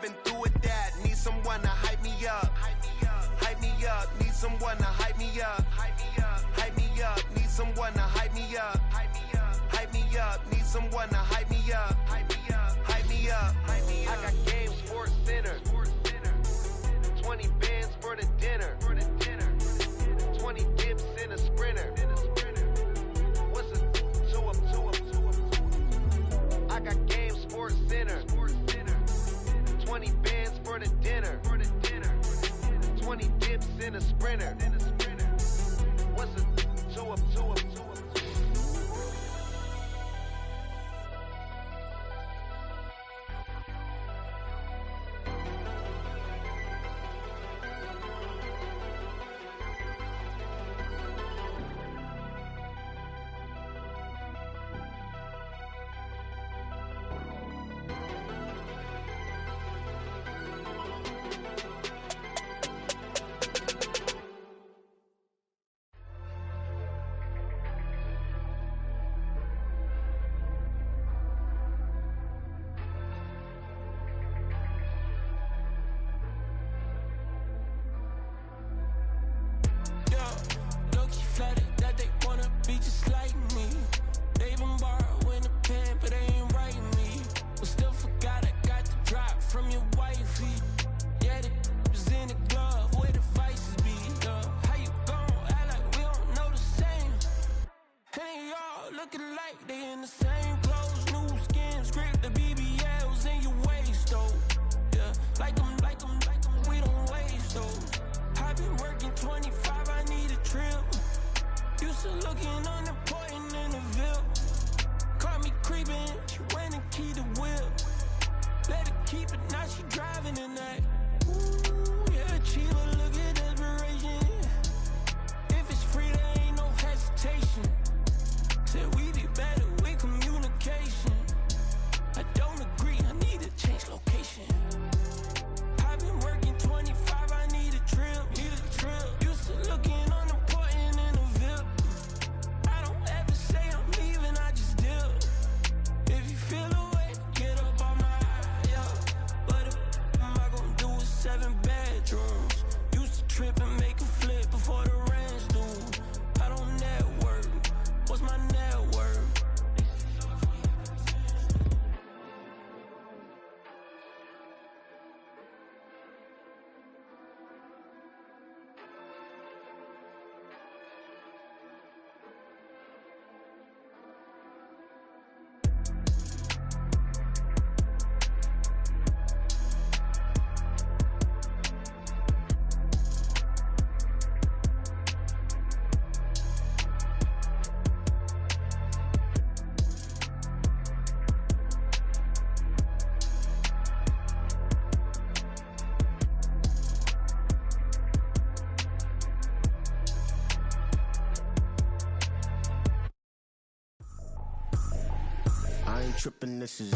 I've been through with that. Need someone to hype me up. Hype me up. Need someone to hype me up. Hype me up. Need someone to hype me up. Hype me up. Need someone to hype me up. Hype me up. I got Game Sports Center. 20 bands for the dinner. 20 dips in a sprinter. What's a 2 up? I got Game Sports Center. 20 bands for the dinner. 20 dips in a sprinter. What's a 2 up? That they wanna be just like me. They been borrowing a pen, but they ain't writing me. But still forgot I got the drop from your wifey. Yeah, the was in the glove where the vices be. How you gon' act like we don't know the same? Hey, y'all looking like they in the same clothes, new skins, grip the BBLs in your waist, though. Yeah, like them, we don't waste those. I've been working 25, I need a trip. Used to looking unimportant in the Ville. Caught me creeping, she went and keyed the whip. Let her keep it, now she driving in that. Ooh, yeah, Chiva, look at desperation. If it's free, there ain't no hesitation. Said we be better with communication. I don't agree, I need to change location. I've been working 25, I need a trip. Used to looking unimportant in the Ville. I don't ever say I'm leaving, I just dip. If you feel away, get up on my But am I gonna do with 7 bedrooms? Used to trip and make a flip before the rent's due. I don't network. What's my net worth? Trippin', this is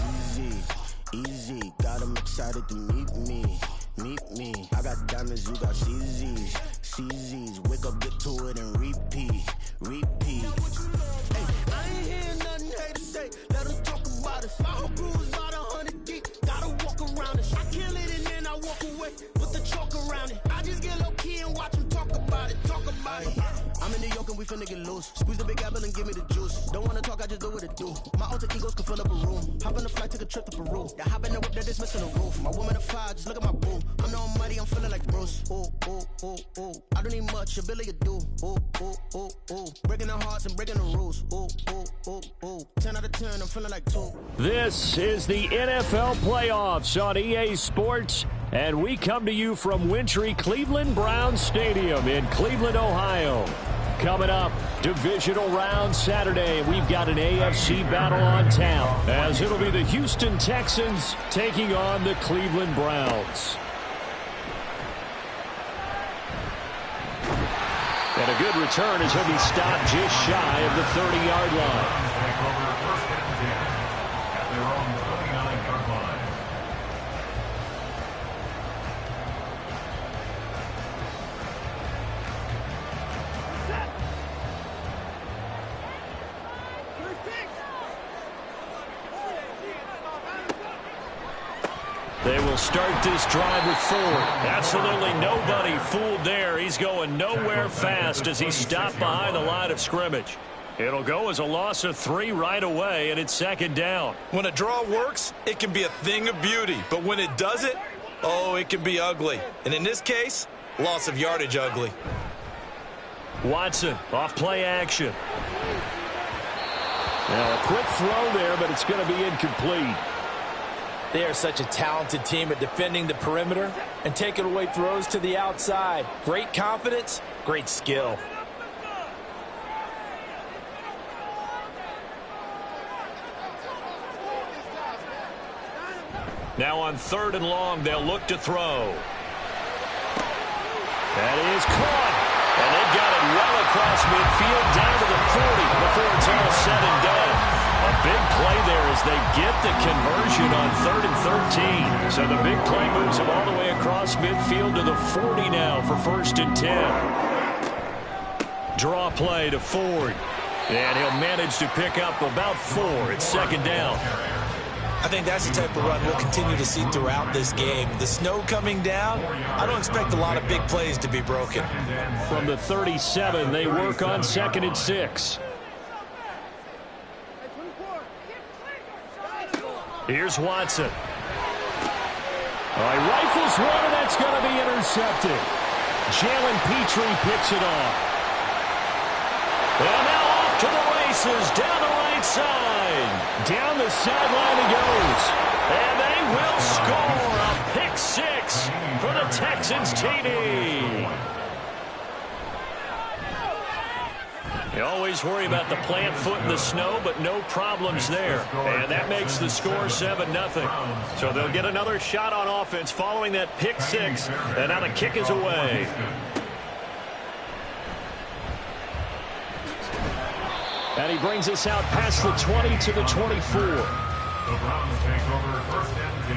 easy. Got 'em excited to meet me. I got diamonds, you got CZs. Wake up, get to it, and repeat. Hey, I ain't hear nothing hate to say. Let us talk about it. My whole crew is about 100 deep. Gotta walk around it. I kill it and then I walk away with the chalk around it. I just get low key and watch them talk about it. I'm in New York and we finna get loose. Squeeze the big apple and give me the juice. Don't wanna talk, I just do what it do. My alter egos can fill up a room. Hop on a flight, take a trip to Peru. The hop in the whip that is missing the roof. My woman a 5, just look at my boo. I'm no money, I'm feeling like Bruce. Ooh. I don't need much, ability to do. Ooh. Breaking the hearts and breaking the rules. Ooh. 10 out of 10, I'm feeling like 2. This is the NFL playoffs on EA Sports. And we come to you from wintry Cleveland Browns Stadium in Cleveland, Ohio. Coming up, divisional round Saturday. We've got an AFC battle on town, as it'll be the Houston Texans taking on the Cleveland Browns. And a good return as he'll be stopped just shy of the 30-yard line. They will start this drive with Ford. Absolutely nobody fooled there. He's going nowhere fast as he stopped behind the line of scrimmage. It'll go as a loss of 3 right away, and it's second down. When a draw works, it can be a thing of beauty. But when it doesn't, oh, it can be ugly. And in this case, loss of yardage ugly. Watson off play action. Now a quick throw there, but it's going to be incomplete. They are such a talented team at defending the perimeter and taking away throws to the outside. Great confidence, great skill. Now on 3rd and long, they'll look to throw. That is caught. And they've got it well across midfield down to the 40 before it's all said and done. A big play there as they get the conversion on 3rd and 13. So the big play moves them all the way across midfield to the 40 now for 1st and 10. Draw play to Ford. And he'll manage to pick up about 4. It's second down. I think that's the type of run we'll continue to see throughout this game. The snow coming down, I don't expect a lot of big plays to be broken. From the 37, they work on 2nd and 6. Here's Watson. He rifles one, and that's going to be intercepted. Jalen Petrie picks it off. And now off to the races, down the right side. Down the sideline he goes. And they will score a pick 6 for the Texans TD. You always worry about the plant foot in the snow, but no problems there. And that makes the score 7-0. So they'll get another shot on offense following that pick 6. And now the kick is away. And he brings us out past the 20 to the 24. The Browns take over 1st and 10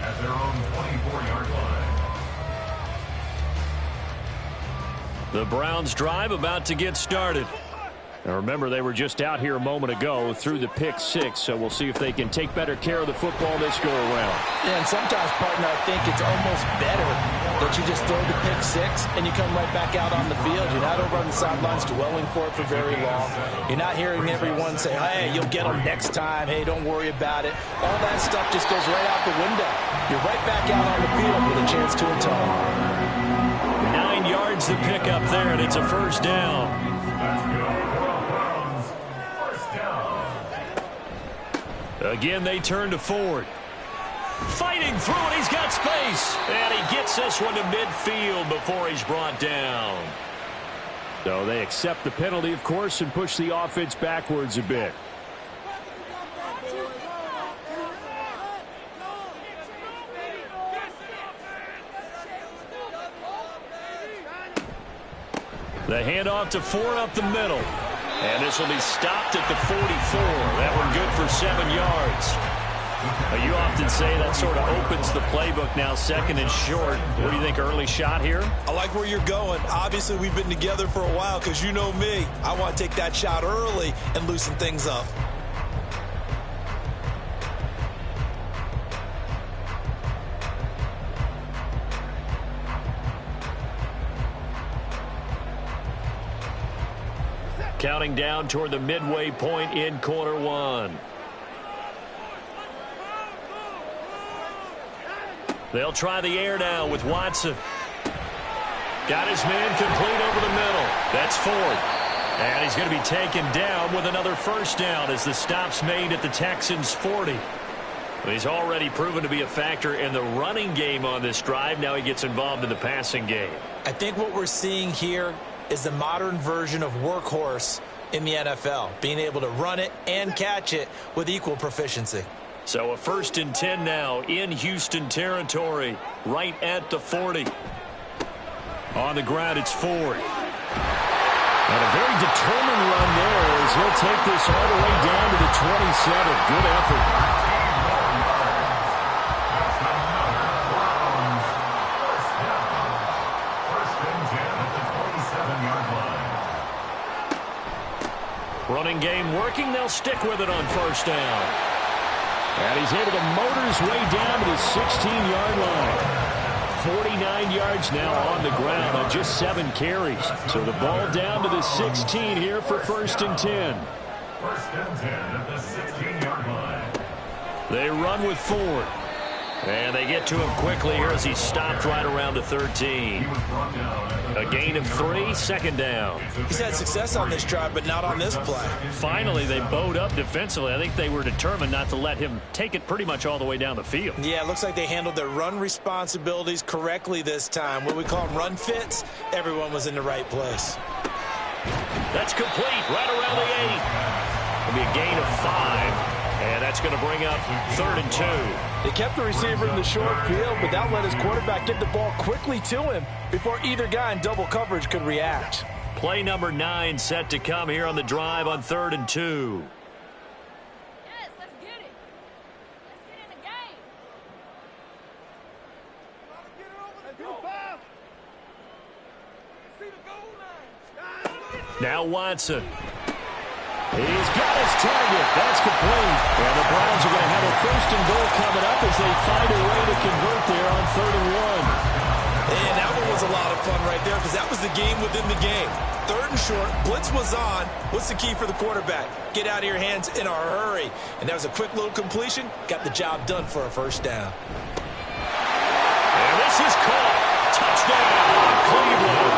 at their own 24-yard line. The Browns drive about to get started. Now remember, they were just out here a moment ago through the pick 6, so we'll see if they can take better care of the football this go around. Yeah, and sometimes, partner, I think it's almost better that you just throw the pick 6 and you come right back out on the field. You're not over on the sidelines dwelling for it for very long. You're not hearing everyone say, hey, you'll get them next time. Hey, don't worry about it. All that stuff just goes right out the window. You're right back out on the field with a chance to atone. 9 yards to pick up there, and it's a 1st down. Again, they turn to Ford. Fighting through it, he's got space. And he gets this one to midfield before he's brought down. So they accept the penalty, of course, and push the offense backwards a bit. The handoff to Ford up the middle. And this will be stopped at the 44. That one good for 7 yards. You often say that sort of opens the playbook now, 2nd and short. What do you think, early shot here? I like where you're going. Obviously, we've been together for a while because you know me. I want to take that shot early and loosen things up. Counting down toward the midway point in quarter 1. They'll try the air now with Watson. Got his man complete over the middle. That's Ford. And he's going to be taken down with another 1st down as the stop's made at the Texans' 40. He's already proven to be a factor in the running game on this drive. Now he gets involved in the passing game. I think what we're seeing here is the modern version of workhorse in the NFL, being able to run it and catch it with equal proficiency. So a 1st and 10 now in Houston territory, right at the 40. On the ground, it's Ford. And a very determined run there as he'll take this all the way down to the 27. Good effort. Running game working. They'll stick with it on 1st down. And he's able to motor his way down to the 16-yard line. 49 yards now on the ground on just 7 carries. So the ball down to the 16 here for 1st and 10. 1st and 10 at the 16-yard line. They run with Ford. And they get to him quickly here as he stopped right around the 13. A gain of 3, 2nd down. He's had success on this drive, but not on this play. Finally, they bowed up defensively. I think they were determined not to let him take it pretty much all the way down the field. Yeah, it looks like they handled their run responsibilities correctly this time. What we call them run fits, everyone was in the right place. That's complete right around the 8. It'll be a gain of 5. And that's going to bring up 3rd and 2. They kept the receiver in the short field, but that let his quarterback get the ball quickly to him before either guy in double coverage could react. Play number 9 set to come here on the drive on 3rd and 2. Yes, let's get it. Let's get in the game. Now Watson. He's got his target. That's complete. And the Browns are going to have a 1st and goal coming up as they find a way to convert there on 3rd and 1. And that one was a lot of fun right there because that was the game within the game. 3rd and short, blitz was on. What's the key for the quarterback? Get out of your hands in a hurry. And that was a quick little completion. Got the job done for a 1st down. And this is caught. Touchdown, Cleveland.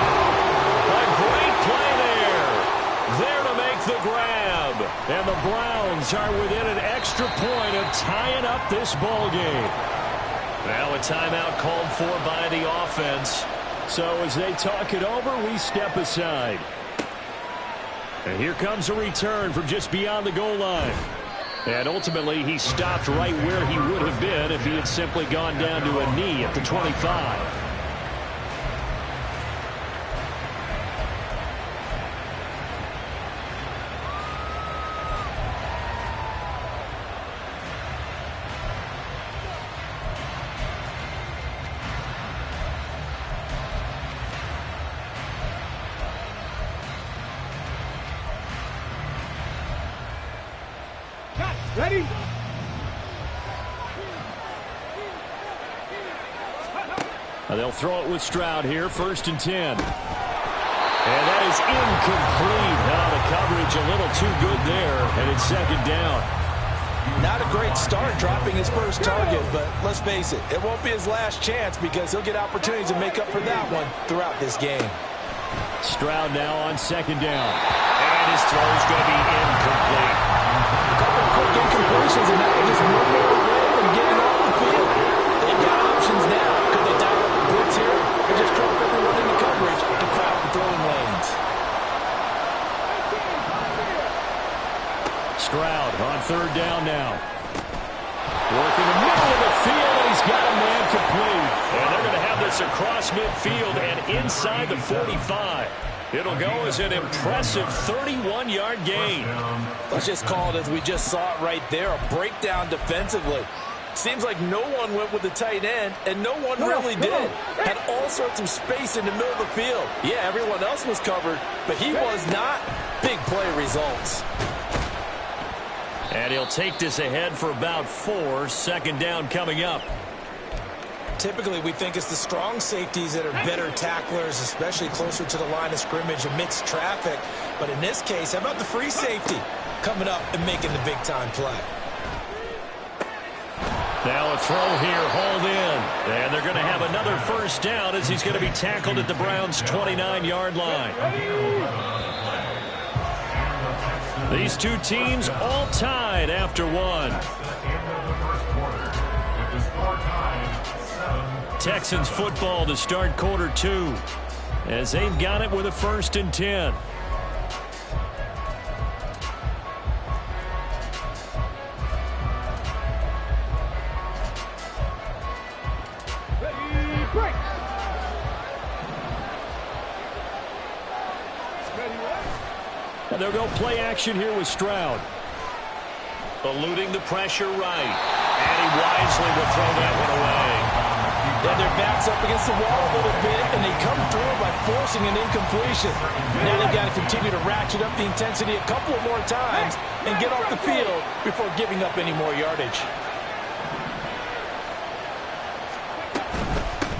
A great play there. There to make the grab. And the Browns are within an extra point of tying up this ball game. Now a timeout called for by the offense. So as they talk it over, we step aside. And here comes a return from just beyond the goal line. And ultimately, he stopped right where he would have been if he had simply gone down to a knee at the 25. Ready? They'll throw it with Stroud here, 1st and 10. And that is incomplete. Now the coverage a little too good there, and it's 2nd down. Not a great start dropping his first target, but let's face it, it won't be his last chance because he'll get opportunities to make up for that one throughout this game. Stroud now on 2nd down. And his throw is going to be incomplete. A couple of quick incompletions, and now they're just one more away from getting off the field. They've got options now. Could they dial up the blitz here or just drop everyone into coverage to crowd the throwing lanes? Stroud on 3rd down now. Working the middle of the field, and he's got a man complete. And they're going to have this across midfield and inside the 45. It'll go as an impressive 31-yard gain. Let's just call it as we just saw it right there, a breakdown defensively. Seems like no one went with the tight end, and no one really did. Had all sorts of space in the middle of the field. Yeah, everyone else was covered, but he was not. Big play results. And he'll take this ahead for about 4. 2nd down coming up. Typically, we think it's the strong safeties that are better tacklers, especially closer to the line of scrimmage amidst traffic. But in this case, how about the free safety coming up and making the big-time play? Now a throw here, hauled in. And they're going to have another 1st down as he's going to be tackled at the Browns' 29-yard line. These two teams all tied after 1. Texans football to start quarter 2 as they've got it with a 1st and 10. Ready, break. And they'll go play action here with Stroud. Eluding the pressure right. And he wisely will throw that one away. Then their backs up against the wall a little bit, and they come through by forcing an incompletion. Now they've got to continue to ratchet up the intensity a couple of more times and get off the field before giving up any more yardage.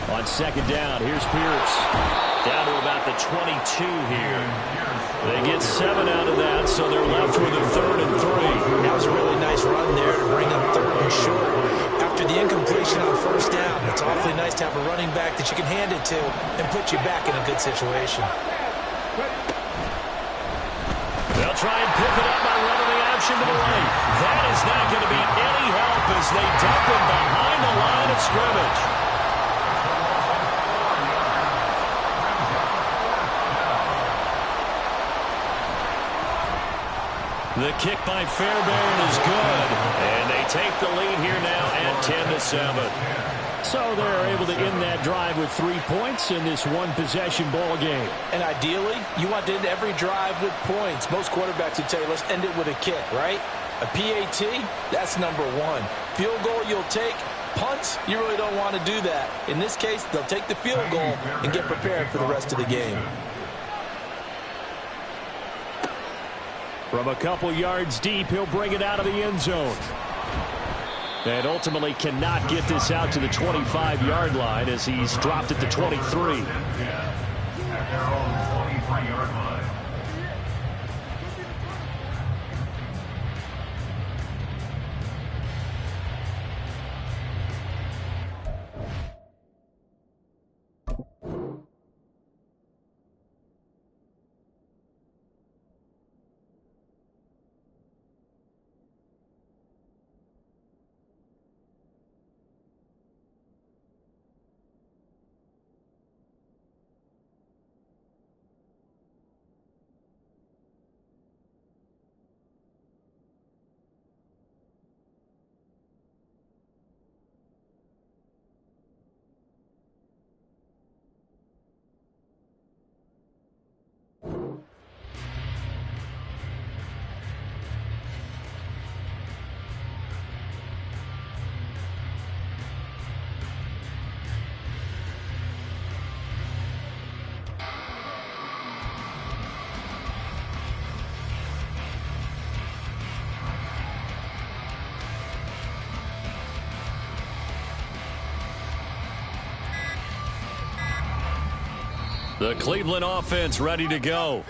On second down, here's Pierce. Down to about the 22 here. They get 7 out of that, so they're left with a 3rd and 3. That was a really nice run there to bring up 3rd and short. After the incompletion on 1st down, it's awfully nice to have a running back that you can hand it to and put you back in a good situation. They'll try and pick it up by running the option to the right. That is not going to be any help as they dump him behind the line of scrimmage. The kick by Fairbairn is good, and they take the lead here now at 10-7. So they're able to end that drive with 3 points in this one-possession ball game. And ideally, you want to end every drive with points. Most quarterbacks would tell you, let's end it with a kick, right? A PAT, that's number 1. Field goal you'll take. Punts, you really don't want to do that. In this case, they'll take the field goal and get prepared for the rest of the game. From a couple yards deep, he'll bring it out of the end zone. And ultimately cannot get this out to the 25-yard line as he's dropped at the 23. At their own 23-yard line. The Cleveland offense ready to go.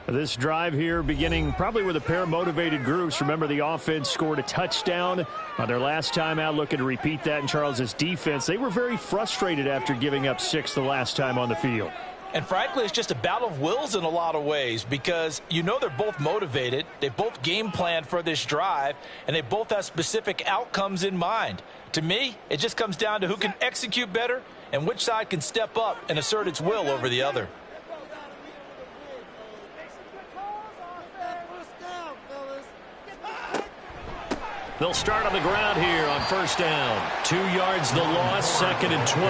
This drive here beginning probably with a pair of motivated groups. Remember, the offense scored a touchdown on their last time out. Looking to repeat that in Charles's defense. They were very frustrated after giving up 6 the last time on the field. And frankly, it's just a battle of wills in a lot of ways because you know they're both motivated. They both game planned for this drive, and they both have specific outcomes in mind. To me, it just comes down to who can execute better and which side can step up and assert its will over the other. They'll start on the ground here on 1st down. 2 yards the loss, 2nd and 12.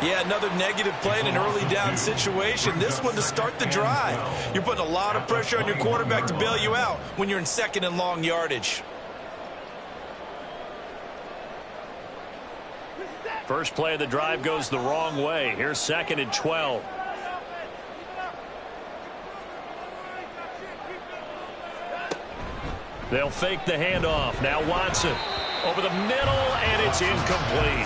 Yeah, another negative play in an early down situation. This one to start the drive. You're putting a lot of pressure on your quarterback to bail you out when you're in 2nd and long yardage. First play of the drive goes the wrong way. Here's 2nd and 12. They'll fake the handoff. Now Watson over the middle, and it's incomplete.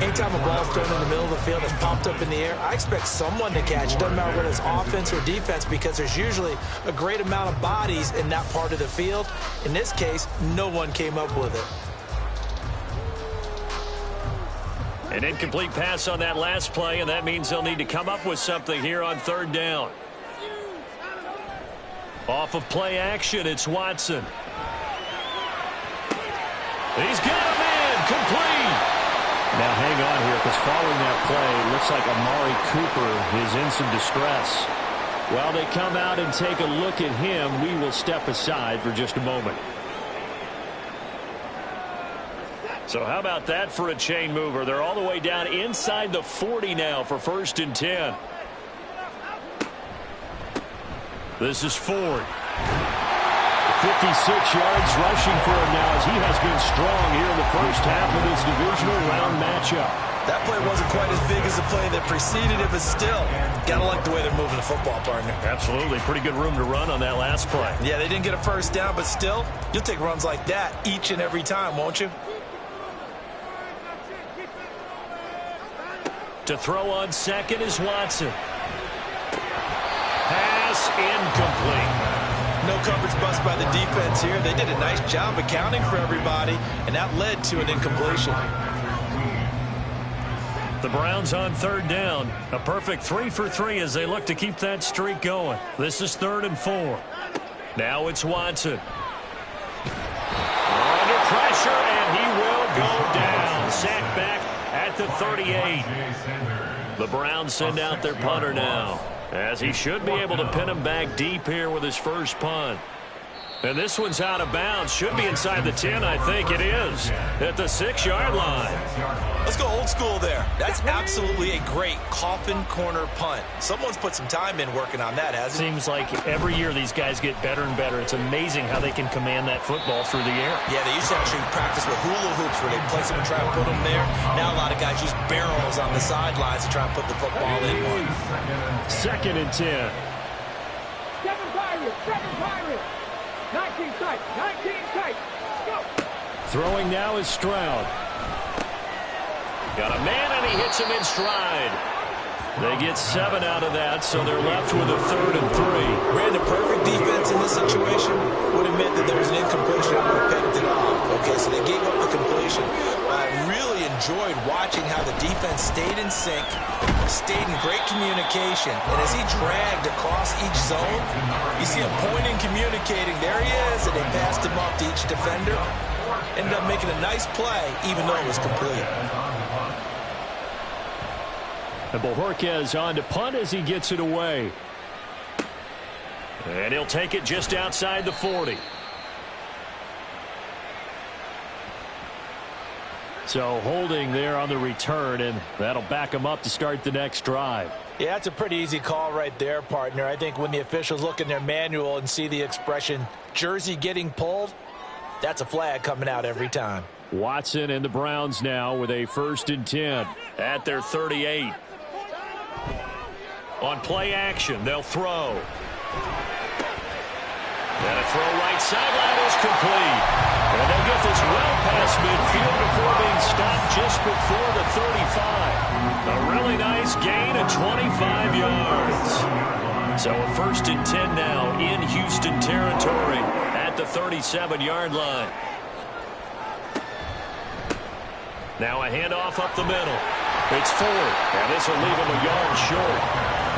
Anytime a ball's thrown in the middle of the field that's popped up in the air, I expect someone to catch it. Doesn't matter whether it's offense or defense because there's usually a great amount of bodies in that part of the field. In this case, no one came up with it. An incomplete pass on that last play, and that means they'll need to come up with something here on 3rd down. Off of play action, it's Watson. He's got him in, complete. Now hang on here, because following that play, it looks like Amari Cooper is in some distress. While they come out and take a look at him, we will step aside for just a moment. So how about that for a chain mover? They're all the way down inside the 40 now for 1st and 10. This is Ford. 56 yards rushing for him now as he has been strong here in the first half of this divisional round matchup. That play wasn't quite as big as the play that preceded it, but still, gotta like the way they're moving the football, partner. Absolutely. Pretty good room to run on that last play. Yeah, they didn't get a 1st down, but still, you'll take runs like that each and every time, won't you? To throw on second is Watson. Pass incomplete. No coverage bust by the defense here. They did a nice job accounting for everybody, and that led to an incompletion. The Browns on third down. A perfect 3 for 3 as they look to keep that streak going. This is 3rd and 4. Now it's Watson. Under pressure, and he will go down. Sacked back at the 38. The Browns send out their punter now, as he should be able to pin him back deep here with his first punt. And this one's out of bounds. Should be inside the 10, I think it is, at the 6-yard line. Let's go old school there. That's absolutely a great coffin corner punt. Someone's put some time in working on that, hasn't it? Seems like every year these guys get better and better. It's amazing how they can command that football through the air. Yeah, they used to actually practice with hula hoops where they place them and try to put them there. Now a lot of guys use barrels on the sidelines to try and put the football in one. 2nd and 10. Seven Pirates. 19 tight. Go. Throwing now is Stroud. Got a man, and he hits him in stride. They get 7 out of that, so they're left with a 3rd and 3. Ran the perfect defense in this situation. Would have meant that there was an incompletion and would have picked it off. Okay, so they gave up the completion. I really enjoyed watching how the defense stayed in sync, stayed in great communication, and as he dragged across each zone, you see him pointing, communicating. There he is, and they passed him off to each defender. Ended up making a nice play, even though it was complete. And Bojorquez on to punt as he gets it away. And he'll take it just outside the 40. So holding there on the return, and that'll back him up to start the next drive. Yeah, that's a pretty easy call right there, partner. I think when the officials look in their manual and see the expression jersey getting pulled, that's a flag coming out every time. Watson and the Browns now with a 1st and 10 at their 38. On play action, they'll throw. And a throw right sideline is complete. And they'll get this well past midfield before being stopped just before the 35. A really nice gain of 25 yards. So a 1st and 10 now in Houston territory at the 37-yard line. Now a handoff up the middle. It's Ford, and this will leave him a yard short.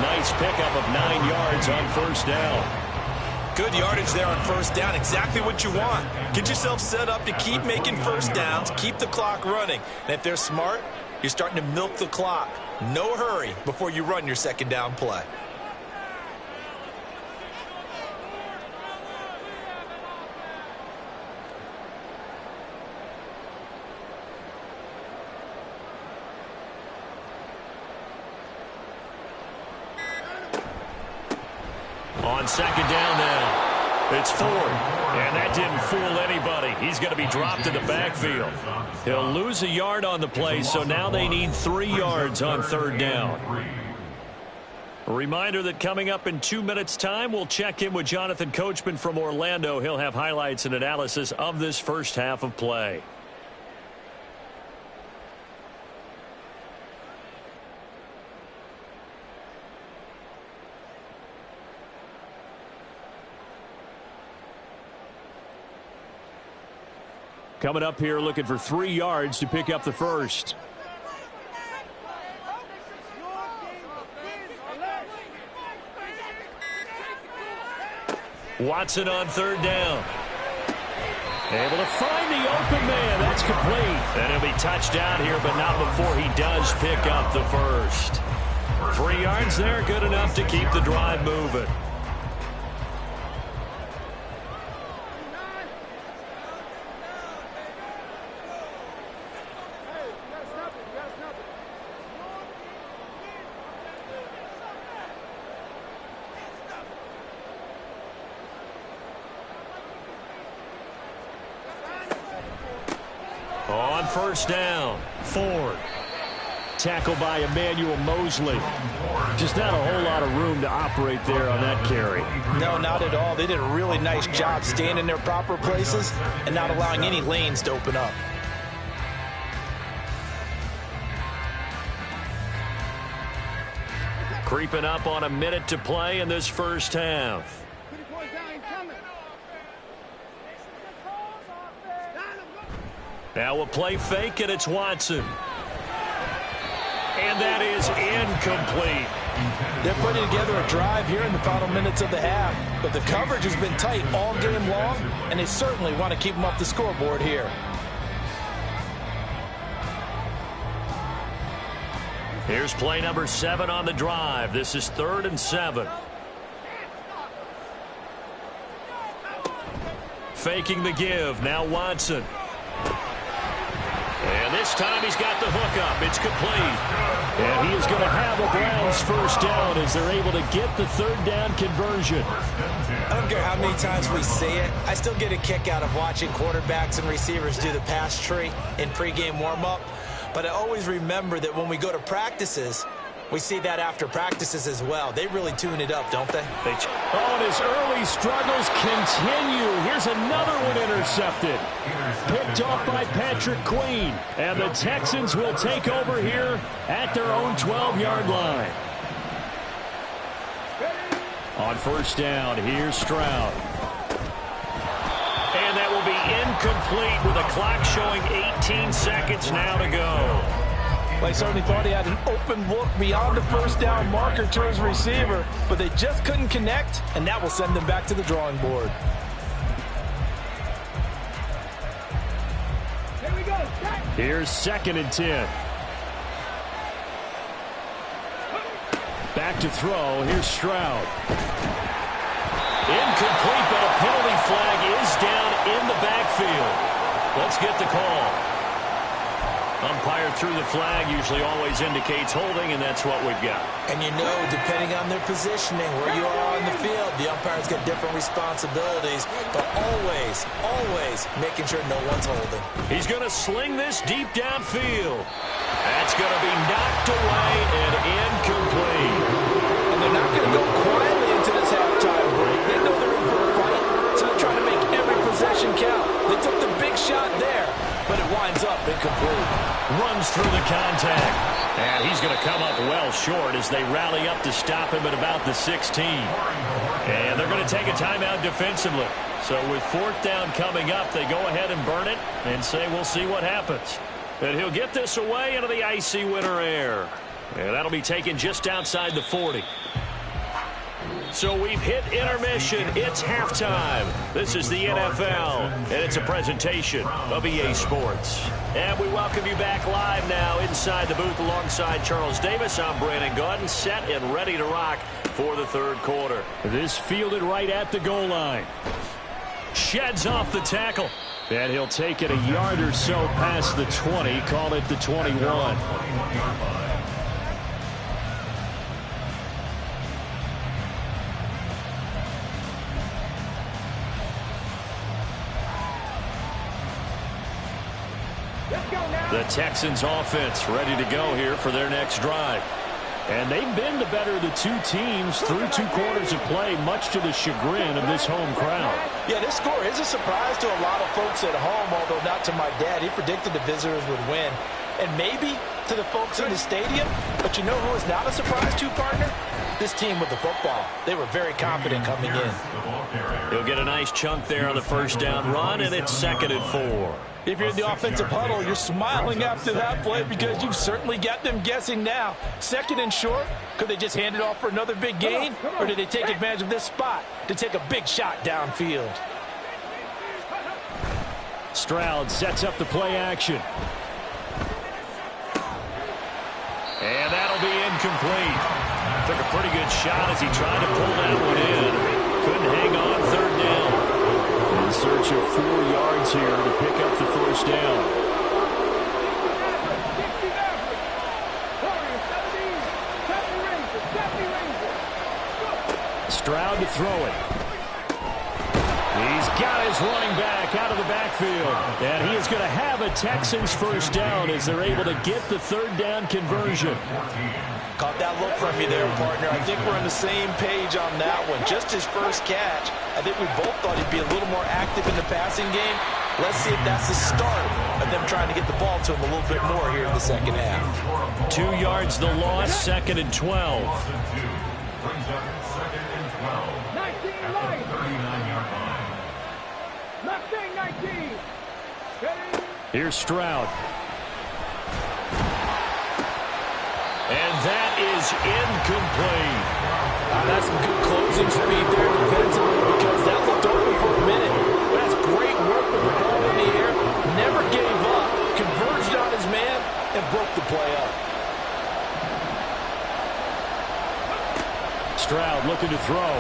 Nice pickup of 9 yards on 1st down. Good yardage there on 1st down. Exactly what you want. Get yourself set up to keep making 1st downs, keep the clock running. And if they're smart, you're starting to milk the clock. No hurry before you run your 2nd down play. On 2nd down now, it's Ford, and that didn't fool anybody. He's going to be dropped in the backfield. He'll lose a yard on the play, so now they need 3 yards on 3rd down. A reminder that coming up in 2 minutes' time, we'll check in with Jonathan Coachman from Orlando. He'll have highlights and analysis of this first half of play. Coming up here looking for 3 yards to pick up the first. Watson on 3rd down. Able to find the open man. That's complete. And he'll be touched down here, but not before he does pick up the first. 3 yards there, good enough to keep the drive moving. On 1st down, Ford. Tackled by Emmanuel Mosley. Just not a whole lot of room to operate there on that carry. No, not at all. They did a really nice job staying in their proper places and not allowing any lanes to open up. Creeping up on a minute to play in this first half. Now a play fake, and it's Watson. And that is incomplete. They're putting together a drive here in the final minutes of the half, but the coverage has been tight all game long, and they certainly want to keep them off the scoreboard here. Here's play number 7 on the drive. This is 3rd and 7. Faking the give. Now Watson. And this time he's got the hook up. It's complete. And he is going to have a Browns first down as they're able to get the 3rd down conversion. I don't care how many times we see it. I still get a kick out of watching quarterbacks and receivers do the pass tree in pregame warm-up. But I always remember that when we go to practices, we see that after practices as well. They really tune it up, don't they? Oh, and his early struggles continue. Here's another one intercepted. Picked off by Patrick Queen. And the Texans will take over here at their own 12-yard line. On first down, here's Stroud. And that will be incomplete with a clock showing 18 seconds now to go. They certainly thought he had an open look beyond the first down marker to his receiver, but they just couldn't connect, and that will send them back to the drawing board. Here we go. Here's 2nd and 10. Back to throw. Here's Stroud. Incomplete, but a penalty flag is down in the backfield. Let's get the call. Umpire threw the flag, usually always indicates holding, and that's what we've got. And you know, depending on their positioning, where you are on the field, the umpire's got different responsibilities, but always, always making sure no one's holding. He's going to sling this deep downfield. That's going to be knocked away and incomplete. And they're not going to go quietly into this halftime break. They know they're in for a fight, so they're trying to make every possession count. They took the big shot there, but it winds up incomplete. Runs through the contact. And he's going to come up well short as they rally up to stop him at about the 16. And they're going to take a timeout defensively. So with 4th down coming up, they go ahead and burn it and say we'll see what happens. And he'll get this away into the icy winter air. And that'll be taken just outside the 40. So we've hit intermission. It's halftime. This is the NFL, and it's a presentation of EA Sports. And we welcome you back live now inside the booth alongside Charles Davis. I'm Brandon Gaudin, set and ready to rock for the 3rd quarter. This fielded right at the goal line. Sheds off the tackle. And he'll take it a yard or so past the 20, call it the 21. The Texans offense ready to go here for their next drive. And they've been the better of the two teams through 2 quarters of play, much to the chagrin of this home crowd. Yeah, this score is a surprise to a lot of folks at home, although not to my dad. He predicted the visitors would win. And maybe to the folks in the stadium, but you know who is not a surprise to, partner? This team with the football. They were very confident coming in. He'll get a nice chunk there on the first down run, and it's 2nd and 4. If you're in the offensive huddle, you're smiling after that play because you've certainly got them guessing now. 2nd and short, could they just hand it off for another big gain? Or did they take advantage of this spot to take a big shot downfield? Stroud sets up the play action. And that'll be incomplete. Took a pretty good shot as he tried to pull that one in. Couldn't hang on 3rd down. In search of 4 yards here to pick up the first down. Stroud to throw it. He's got his running back out of the backfield. And he is going to have a Texans first down as they're able to get the 3rd down conversion. Caught that look from you there, partner. I think we're on the same page on that one. Just his first catch. I think we both thought he'd be a little more active in the passing game. Let's see if that's the start of them trying to get the ball to him a little bit more here in the second half. 2 yards the loss, 2nd and 12. Brings up 2nd and 12. 19 At right. the 39-yard line. Mustang 19. Ready? Here's Stroud. And that is incomplete. That's some good closing speed there defensively because that looked open for a minute. That's great work with the ball in the air. Never gave up. Converged on his man and broke the play up. Stroud looking to throw.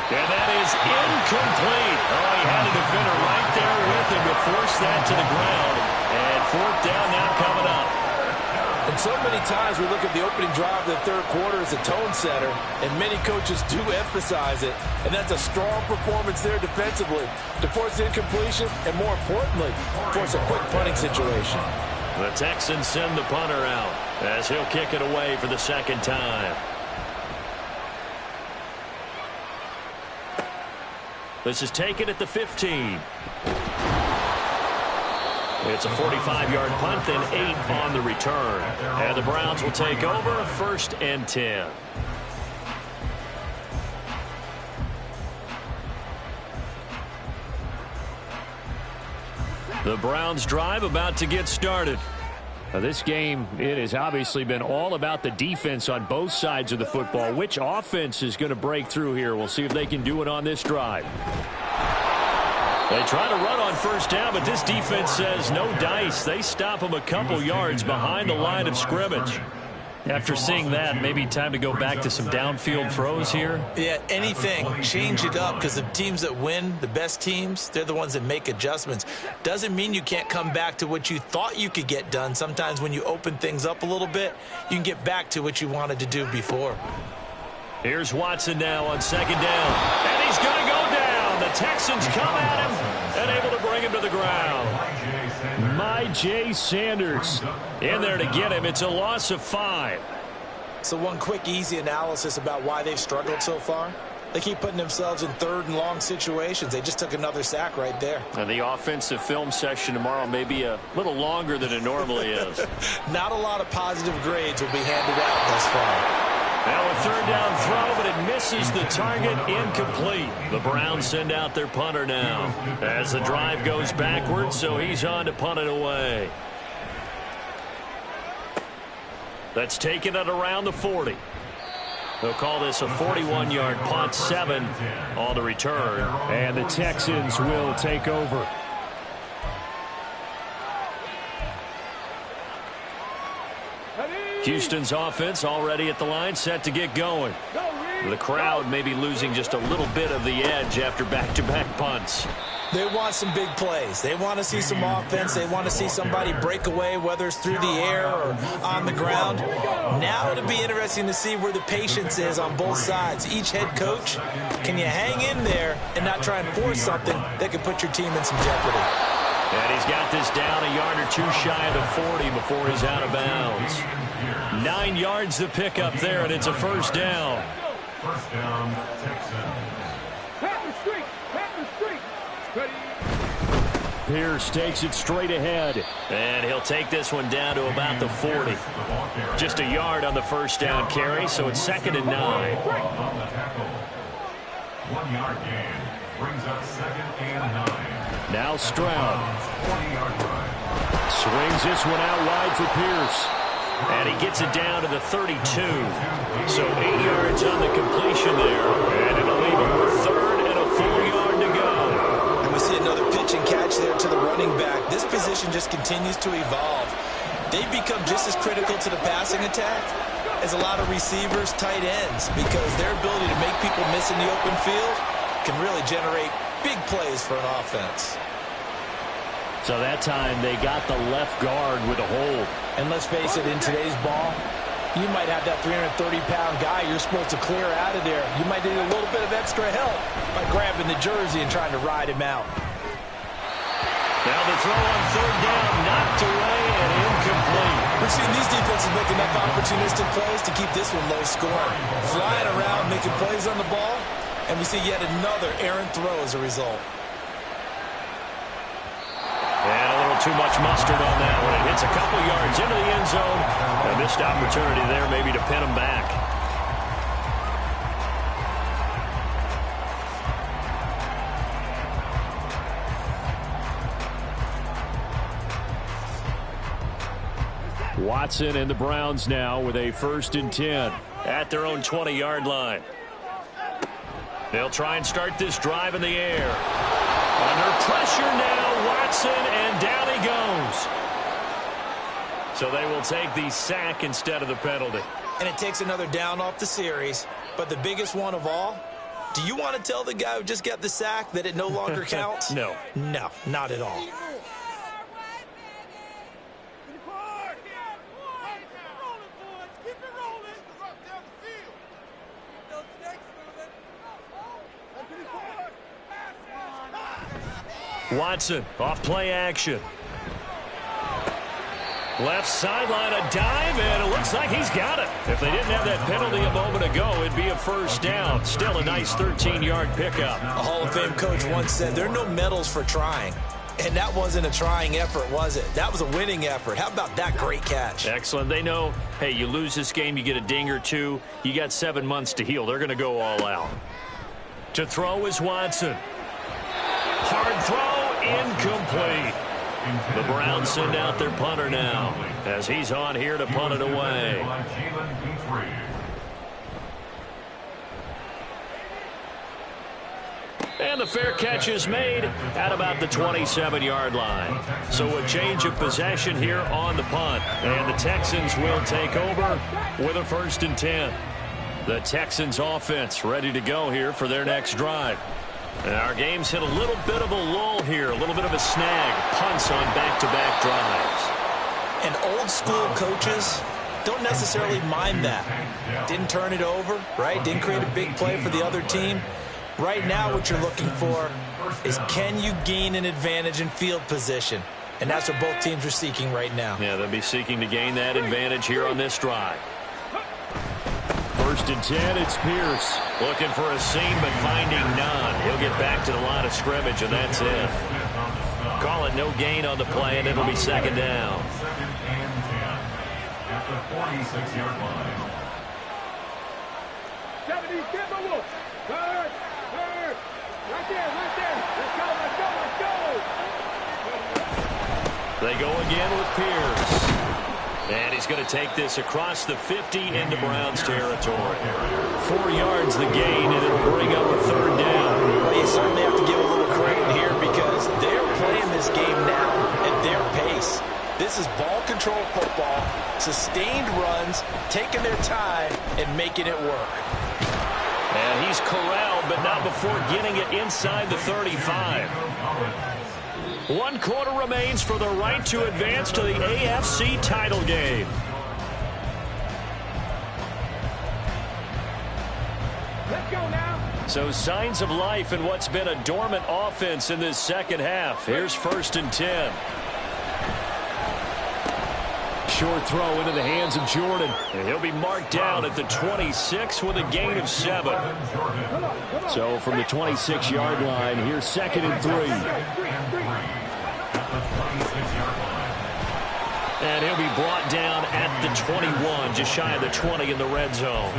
And that is incomplete. Oh, he had a defender right there with him to force that to the ground. And 4th down now coming up. And so many times we look at the opening drive of the third quarter as a tone setter, and many coaches do emphasize it. And that's a strong performance there defensively to force incompletion and, more importantly, force a quick punting situation. The Texans send the punter out as he'll kick it away for the 2nd time. This is taken at the 15. It's a 45-yard punt, then 8 on the return. And the Browns will take over, 1st and 10. The Browns drive about to get started. Now, this game, it has obviously been all about the defense on both sides of the football. Which offense is going to break through here? We'll see if they can do it on this drive. They try to run on 1st down, but this defense says no dice. They stop them a couple yards behind the line of scrimmage. After seeing that, maybe time to go back to some downfield throws here. Yeah, anything. Change it up because the teams that win, the best teams, they're the ones that make adjustments. Doesn't mean you can't come back to what you thought you could get done. Sometimes when you open things up a little bit, you can get back to what you wanted to do before. Here's Watson now on 2nd down. And he's going to go down. The Texans come at him and able to bring him to the ground. J. Sanders in there to get him. It's a loss of 5. So one quick, easy analysis about why they've struggled so far. They keep putting themselves in 3rd and long situations. They just took another sack right there. And the offensive film session tomorrow may be a little longer than it normally is. Not a lot of positive grades will be handed out thus far. Now a 3rd down throw, but it misses the target, incomplete. The Browns send out their punter now as the drive goes backwards, so he's on to punt it away. That's taken at around the 40. They'll call this a 41-yard punt, 7 on the return, and the Texans will take over. Houston's offense already at the line, set to get going. The crowd may be losing just a little bit of the edge after back-to-back punts. They want some big plays. They want to see some offense. They want to see somebody break away, whether it's through the air or on the ground. Now it'll be interesting to see where the patience is on both sides. Each head coach, can you hang in there and not try and force something that could put your team in some jeopardy? And he's got this down a yard or 2 shy of the 40 before he's out of bounds. 9 yards to pick up there, and it's a 1st down. 1st down, Texans. Panther Street. Ready. Pierce takes it straight ahead, and he'll take this one down to about the 40. Just a yard on the 1st down carry, so it's 2nd and 9. On the tackle. 1 yard gain brings up 2nd and 9. Now Stroud 40-yard line. swings this one out wide for Pierce. And he gets it down to the 32. So 8 yards on the completion there. And it'll leave him with 3rd and a full yard to go. And we see another pitch and catch there to the running back. This position just continues to evolve. They've become just as critical to the passing attack as a lot of receivers, tight ends, because their ability to make people miss in the open field can really generate big plays for an offense. So that time they got the left guard with a hold. And let's face it, in today's ball, you might have that 330-pound guy you're supposed to clear out of there. You might need a little bit of extra help by grabbing the jersey and trying to ride him out. Now the throw on 3rd down, knocked away and incomplete. We're seeing these defenses make enough opportunistic plays to keep this one low scoring. Flying around, making plays on the ball, and we see yet another errant throw as a result. too much mustard on that one. It hits a couple yards into the end zone. A missed opportunity there maybe to pin him back. Watson and the Browns now with a 1st and 10 at their own 20-yard line. They'll try and start this drive in the air. Under pressure now, Watson, and down he goes. So they will take the sack instead of the penalty. And it takes another down off the series. But the biggest one of all, do you want to tell the guy who just got the sack that it no longer counts? No. No, not at all. Watson off play action. Left sideline, a dive, and it looks like he's got it. If they didn't have that penalty a moment ago, it'd be a 1st down. Still a nice 13-yard pickup. A Hall of Fame coach once said there are no medals for trying. And that wasn't a trying effort, was it? That was a winning effort. How about that great catch? Excellent. They know, hey, you lose this game, you get a ding or two. You got 7 months to heal. They're going to go all out. To throw is Watson. Hard throw, incomplete. The Browns send out their punter now as he's on here to punt it away. And the fair catch is made at about the 27-yard line. So a change of possession here on the punt. And the Texans will take over with a 1st and 10. The Texans offense ready to go here for their next drive. And our game's hit a little bit of a lull here, a little bit of a snag. Punts on back-to-back drives. And old school coaches don't necessarily mind that. Didn't turn it over, right? Didn't create a big play for the other team. Right now what you're looking for is can you gain an advantage in field position? And that's what both teams are seeking right now. Yeah, they'll be seeking to gain that advantage here on this drive. 1st and 10, it's Pierce. Looking for a seam, but finding none. He'll get back to the line of scrimmage, and that's it. Call it no gain on the play, and it'll be 2nd down. 2nd and 10 at the 46-yard line. 70, get the wolf. Third. Right there. Let's go. They go again with Pierce. And he's going to take this across the 50 into Browns territory. 4 yards the gain, and it'll bring up a 3rd down. Well, you certainly have to give a little credit here because they're playing this game now at their pace. This is ball control football, sustained runs, taking their time, and making it work. And he's corralled, but not before getting it inside the 35. 1 quarter remains for the right to advance to the AFC title game. Let's go now. So signs of life in what's been a dormant offense in this second half. Here's 1st and 10. Short throw into the hands of Jordan. And he'll be marked down at the 26 with a gain of 7. So from the 26-yard line, here's 2nd and 3. And he'll be brought down at the 21, just shy of the 20 in the red zone.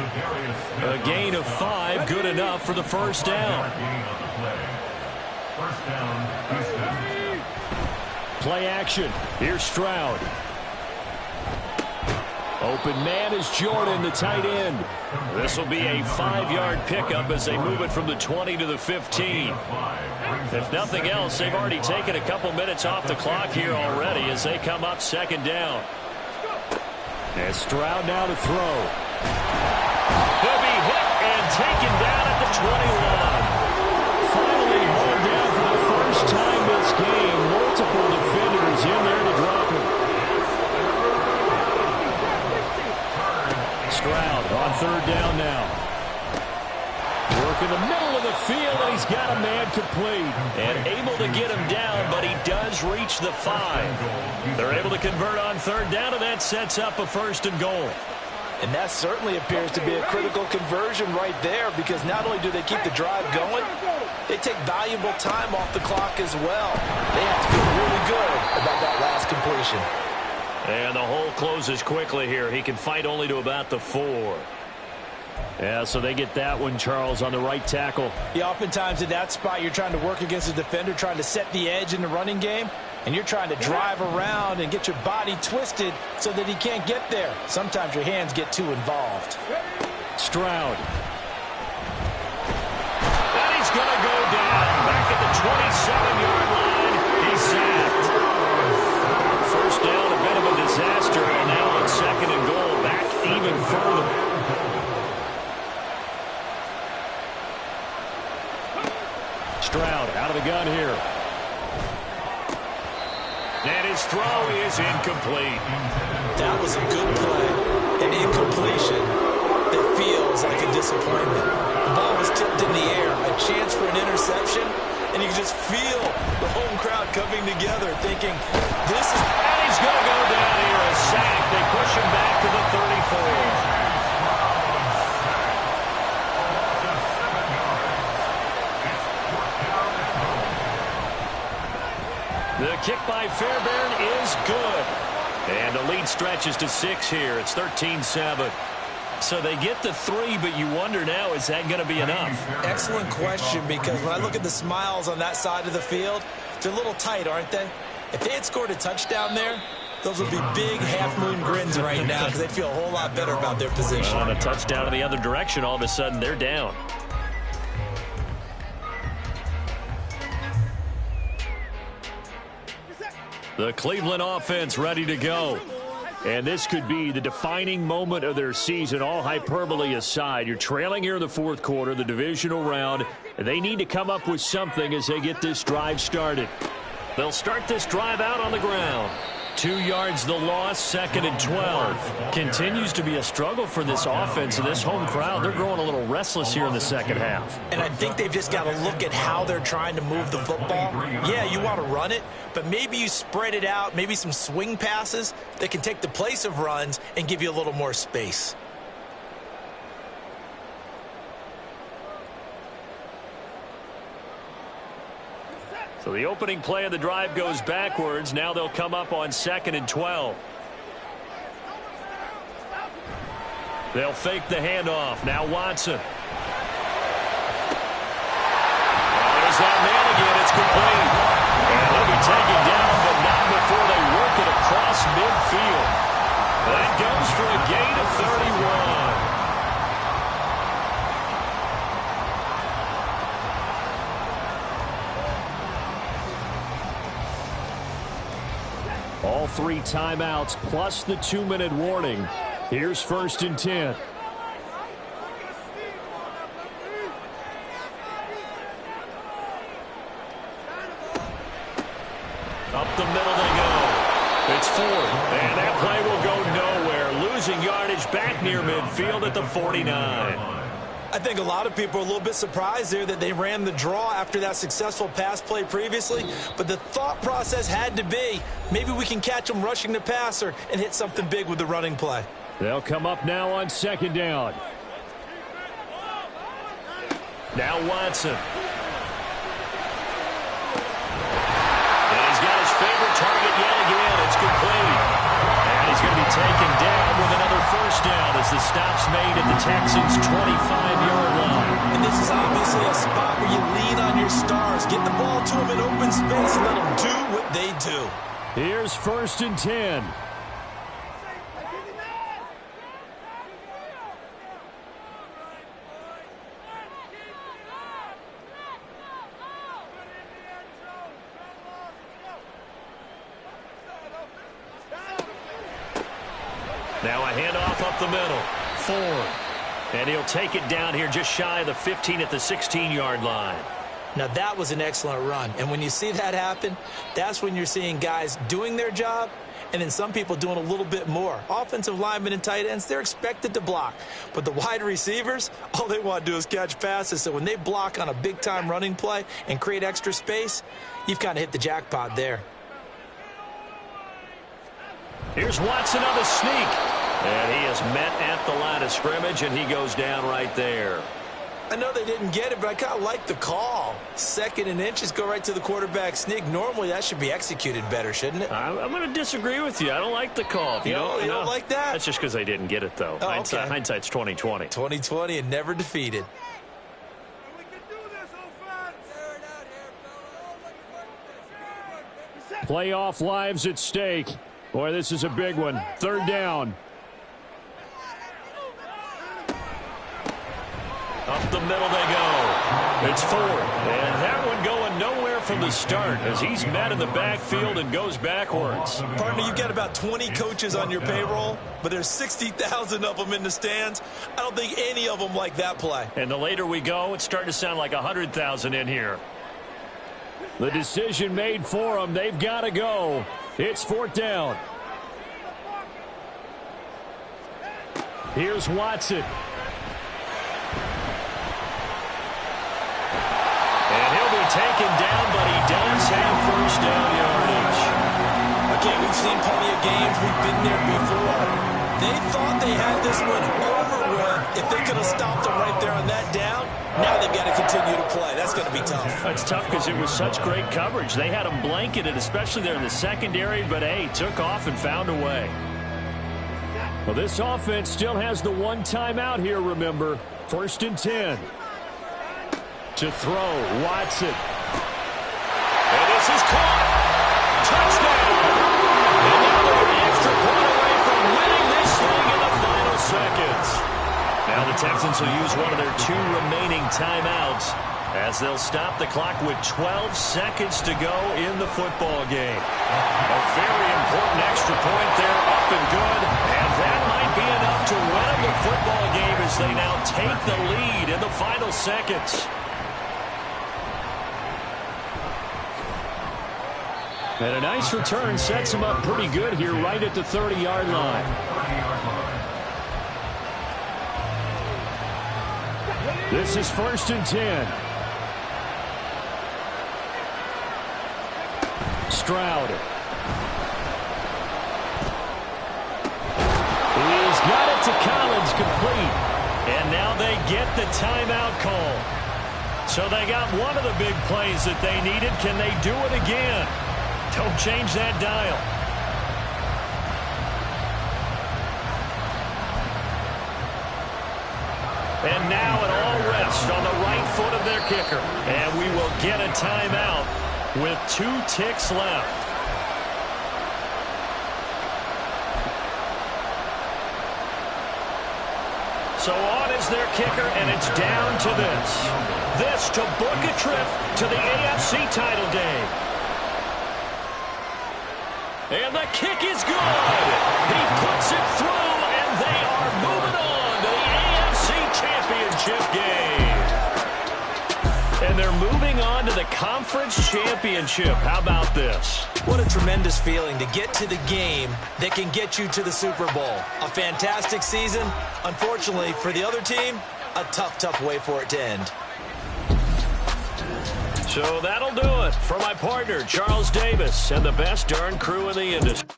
A gain of 5, good enough for the 1st down. Play action. Here's Stroud. Open man is Jordan, the tight end. This will be a 5-yard pickup as they move it from the 20 to the 15. If nothing else, they've already taken a couple minutes off the clock here already as they come up 2nd down. And Stroud now to throw. He'll be hit and taken down at the 20 line. Finally hauled down for the first time this game. Multiple defenders in there to drop him. Stroud on 3rd down now. Work in the middle of the field, and he's got a man complete. And able to get him down, but he does reach the 5. They're able to convert on 3rd down, and that sets up a 1st and goal. And that certainly appears to be a critical conversion right there because not only do they keep the drive going, they take valuable time off the clock as well. They have to feel really good about that last completion. And the hole closes quickly here. He can fight only to about the 4. Yeah, so they get that one, Charles, on the right tackle. Yeah, oftentimes in that spot, you're trying to work against a defender, trying to set the edge in the running game, and you're trying to drive around and get your body twisted so that he can't get there. Sometimes your hands get too involved. Stroud. And he's going to go down. Back at the 27-yard line. He's sacked. First down, a bit of a disaster, and now on 2nd and goal, back even further. Stroud out of the gun here. And his throw is incomplete. That was a good play. An incompletion that feels like a disappointment. The ball was tipped in the air, a chance for an interception, and you can just feel the home crowd coming together thinking, this is... And he's going to go down here, a sack. They push him back to the 34. The kick by Fairbairn is good. And the lead stretches to 6 here. It's 13-7. So they get the 3, but you wonder now, is that going to be enough? Excellent question, because when I look at the smiles on that side of the field, they're a little tight, aren't they? If they had scored a touchdown there, those would be big half-moon grins right now because they feel a whole lot better about their position. On a touchdown in the other direction, all of a sudden they're down. The Cleveland offense ready to go. And this could be the defining moment of their season, all hyperbole aside. You're trailing here in the 4th quarter, the divisional round. And they need to come up with something as they get this drive started. They'll start this drive out on the ground. 2 yards the loss, 2nd and 12. Continues to be a struggle for this offense and this home crowd. They're growing a little restless here in the second half. And I think they've just got to look at how they're trying to move the football. Yeah, you want to run it, but maybe you spread it out, maybe some swing passes that can take the place of runs and give you a little more space. So the opening play of the drive goes backwards. Now they'll come up on 2nd and 12. They'll fake the handoff. Now Watson. There's that man again. It's complete. And they'll be taken down, but not before they work it across midfield. That goes for a gain of 31. All 3 timeouts plus the 2-minute warning. Here's 1st and 10. Up the middle they go. It's 4th, and that play will go nowhere. Losing yardage back near midfield at the 49. I think a lot of people are a little bit surprised there that they ran the draw after that successful pass play previously, but the thought process had to be, maybe we can catch them rushing the passer and hit something big with the running play. They'll come up now on 2nd down. Now Watson. And he's got his favorite target yet again. It's complete. And he's going to be taken down with another 1st down as the stop's made at the Texans' 25-yard line. And this is obviously a spot where you lean on your stars. Get the ball to them in open space and let them do what they do. Here's 1st and 10. Now a handoff up the middle. Ford. And he'll take it down here just shy of the 15 at the 16-yard line. Now that was an excellent run. And when you see that happen, that's when you're seeing guys doing their job and then some people doing a little bit more. Offensive linemen and tight ends, they're expected to block. But the wide receivers, all they want to do is catch passes. So when they block on a big-time running play and create extra space, you've kind of hit the jackpot there. Here's Watson on the sneak. And he is met at the line of scrimmage, and he goes down right there. I know they didn't get it, but I kind of like the call. 2nd and inches, go right to the quarterback sneak. Normally, that should be executed better, shouldn't it? I'm going to disagree with you. I don't like the call. You don't like that? That's just because they didn't get it, though. Oh, Hindsight's 20/20. 20/20 and never defeated. Playoff lives at stake. Boy, this is a big one. 3rd down. Up the middle they go. It's 4th. And that one going nowhere from the start as he's met in the backfield and goes backwards. Partner, you've got about 20 coaches on your payroll, but there's 60,000 of them in the stands. I don't think any of them like that play. And the later we go, it's starting to sound like 100,000 in here. The decision made for them. They've got to go. It's 4th down. Here's Watson. And he'll be taken down, but he does have 1st down yardage. Okay, we've seen plenty of games. We've been there before. They thought they had this one over with. If they could have stopped them right there on that down, now they've got to continue to play. That's going to be tough. That's tough because it was such great coverage. They had them blanketed, especially there in the secondary, but, hey, took off and found a way. Well, this offense still has the 1 timeout here, remember. 1st and 10. To throw, Watson. And this is caught. Touchdown. And now they're an extra point away from winning this thing in the final seconds. Now the Texans will use one of their 2 remaining timeouts as they'll stop the clock with 12 seconds to go in the football game. A very important extra point there, up and good. And that might be enough to win them the football game as they now take the lead in the final seconds. And a nice return sets him up pretty good here right at the 30-yard line. This is 1st and 10. Stroud. He's got it to Collins, complete. And now they get the timeout call. So they got one of the big plays that they needed. Can they do it again? Don't change that dial. And now it all rests on the right foot of their kicker. And we will get a timeout with 2 ticks left. So on is their kicker, and it's down to this. This to book a trip to the AFC title game. And the kick is good. He puts it through, and they are moving on to the AFC Championship game. And they're moving on to the Conference Championship. How about this? What a tremendous feeling to get to the game that can get you to the Super Bowl. A fantastic season. Unfortunately, for the other team, a tough way for it to end. So that'll do it for my partner, Charles Davis, and the best darn crew in the industry.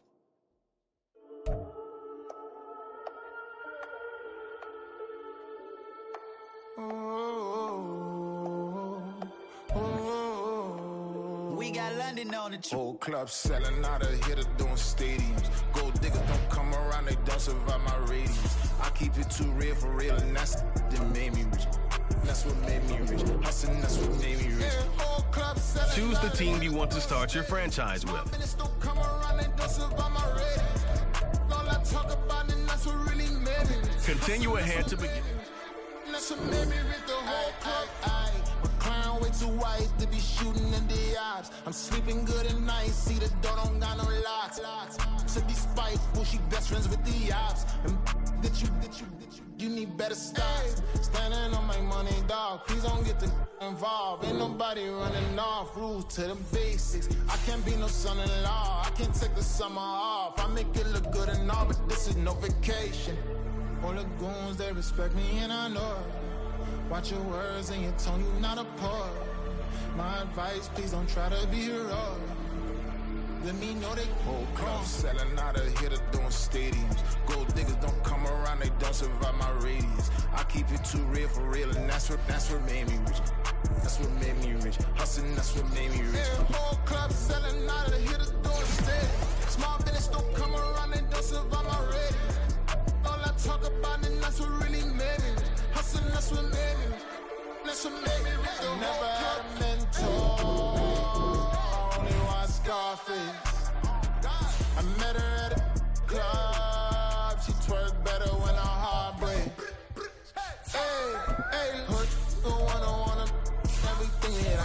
We got London on the whole club selling out of hitter doing stadiums. Gold diggers don't come around, they don't survive my radius. I keep it too real for real, and that's that made me rich. That's what made me rich. Hustling, that's what made me rich. Choose the team you want to start your franchise with. Continue ahead to begin. Way too white to be shooting in the eyes. I'm sleeping good at night. See the door don't got no locks. To be spiteful, she best friends with the ops. And you need better stops. Standing on my money, dog. Please don't get involved. Ain't nobody running off. Rules to the basics. I can't be no son-in-law. I can't take the summer off. I make it look good and all, but this is no vacation. All the goons, they respect me and I know it. Watch your words and your tone, you not a poet. My advice, please don't try to be heroic. Let me know they whole club selling out of hitter doing stadiums. Gold diggers don't come around, they don't survive my radius. I I keep it too real for real, and that's what made me rich. That's what made me rich. Hustling, that's what made me rich. Yeah, whole club selling out of hit the door steady. Small business don't come around and don't survive my ratings. All I talk about and that's what really made me rich. Hustling, that's what made me rich. That's what made me rich. I never had a mentor. I only watch Scarface. I met her at a club. She twerk better when her heart breaks. Hey, hood, wanna everything, yeah.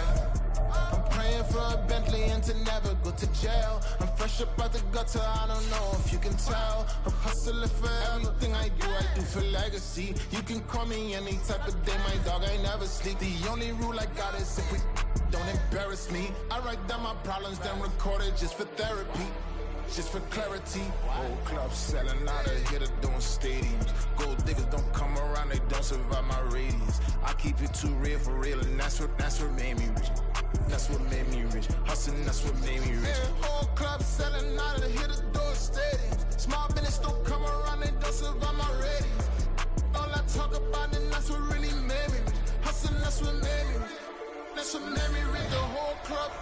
I'm praying for a Bentley and to never go to jail. I'm fresh up out the gutter, I don't know if you can tell. I'm hustling for everything I do for legacy. You can call me any type of day, my dog, I never sleep. The only rule I got is if we don't embarrass me. I write down my problems, then record it just for therapy. Just for clarity, whole club selling out of here to doing stadiums. Gold diggers don't come around, they don't survive my radius. I keep it too real for real, and that's what made me rich. That's what made me rich. Hustling, that's what made me rich. Yeah, whole club selling out of here to doing stadiums. Small business don't come around, they don't survive my radius. All I talk about, and that's what really made me rich. Hustling, that's what made me rich. That's what made me rich. The whole club.